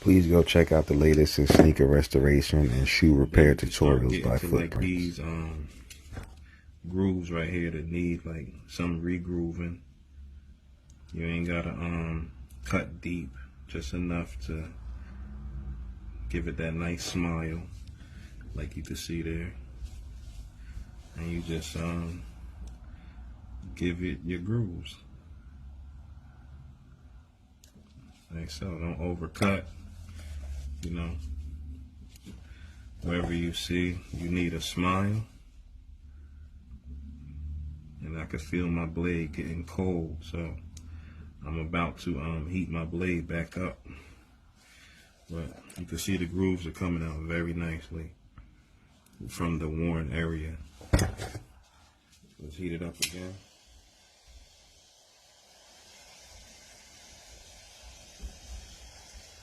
Please go check out the latest in sneaker restoration and shoe repair tutorials by Footprints. Like these grooves right here that need like some re-grooving. You ain't gotta cut deep, just enough to give it that nice smile, like you can see there. And you just give it your grooves. Like so, don't overcut. You know, wherever you see you need a smile. And I can feel my blade getting cold, so I'm about to heat my blade back up. But you can see the grooves are coming out very nicely from the worn area. Let's heat it up again.